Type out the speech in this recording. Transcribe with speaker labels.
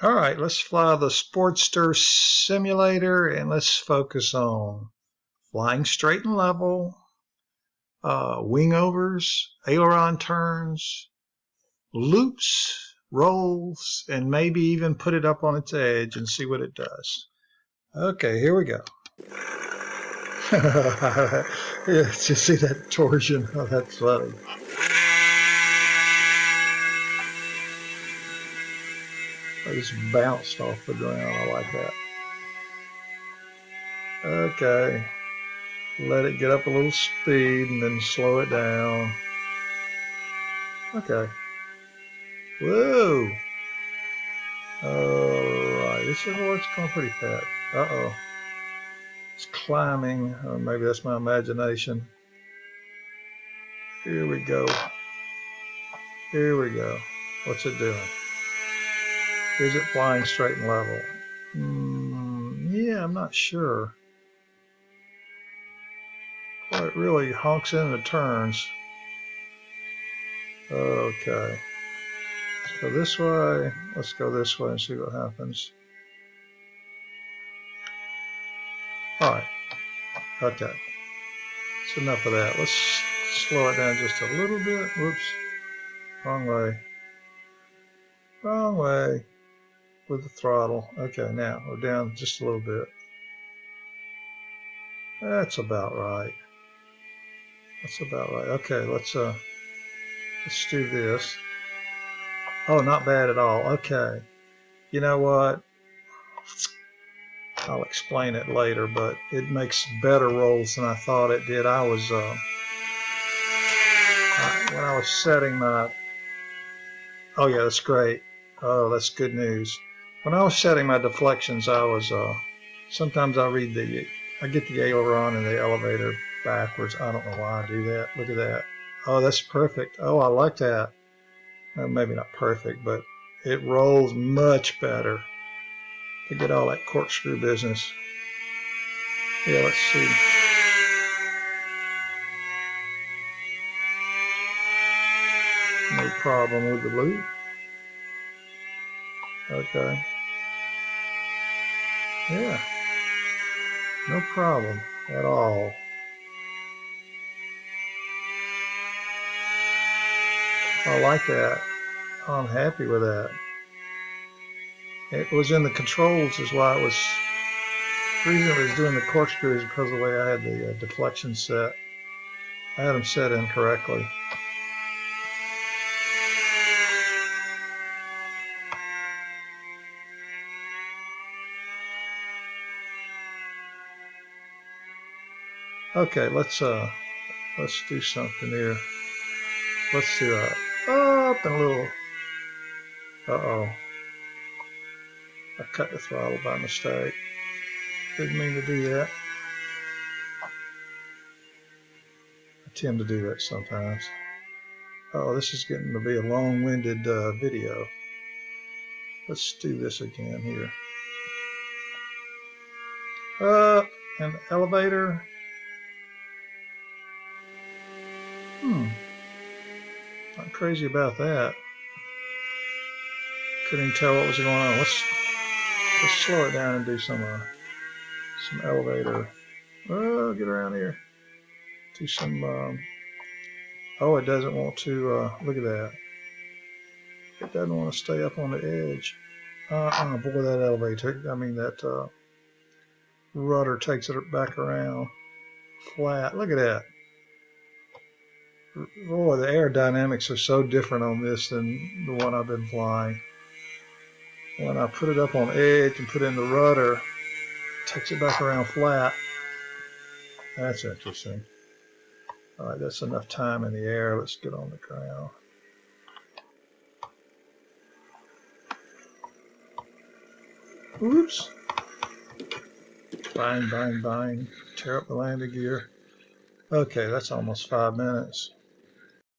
Speaker 1: All right, let's fly the Sportster simulator and let's focus on flying straight and level, wing overs, aileron turns, loops, rolls, and maybe even put it up on its edge and see what it does. Okay, here we go. Yeah, you see that torsion? Oh, that's funny. I just bounced off the ground. I like that. Okay. Let it get up a little speed and then slow it down. Okay. Whoa. Alright, this is what's going pretty fast. Uh-oh. It's climbing. Maybe that's my imagination. Here we go. Here we go. What's it doing? Is it flying straight and level? Yeah, I'm not sure. Well, it really honks in the turns. Okay. Let's go this way. Let's go this way and see what happens. Alright. Okay. That's enough of that. Let's slow it down just a little bit. Whoops. Wrong way. Wrong way. With the throttle. Okay, now we're down just a little bit. That's about right. That's about right. Okay, let's do this. Oh, not bad at all. Okay. You know what? I'll explain it later, but it makes better rolls than I thought it did. I was when I was setting my. Oh yeah, that's great. Oh, that's good news. When I was setting my deflections, I was sometimes I get the aileron and the elevator backwards. I don't know why I do that. Look at that. Oh, that's perfect. Oh, I like that. Well, maybe not perfect, but it rolls much better. To get all that corkscrew business. Yeah, let's see. No problem with the loop. Okay. Yeah. No problem at all. I like that. I'm happy with that. It was in the controls is why it was. The reason it was doing the corkscrew is because of the way I had the deflection set. I had them set incorrectly. Okay, let's do something here. Let's do up and a little. Uh-oh. I cut the throttle by mistake. Didn't mean to do that. I tend to do that sometimes. Oh, this is getting to be a long-winded video. Let's do this again here. An elevator. Not crazy about that. Couldn't even tell what was going on. Let's slow it down and do some elevator. Oh, get around here. Do some. Oh, it doesn't want to. Look at that. It doesn't want to stay up on the edge. Boy, that elevator. I mean that rudder takes it back around flat. Look at that. Boy, the aerodynamics are so different on this than the one I've been flying. When I put it up on edge and put in the rudder, it takes it back around flat. That's interesting. All right, that's enough time in the air. Let's get on the ground. Oops. Bang, bang, bang. Tear up the landing gear. Okay, that's almost 5 minutes.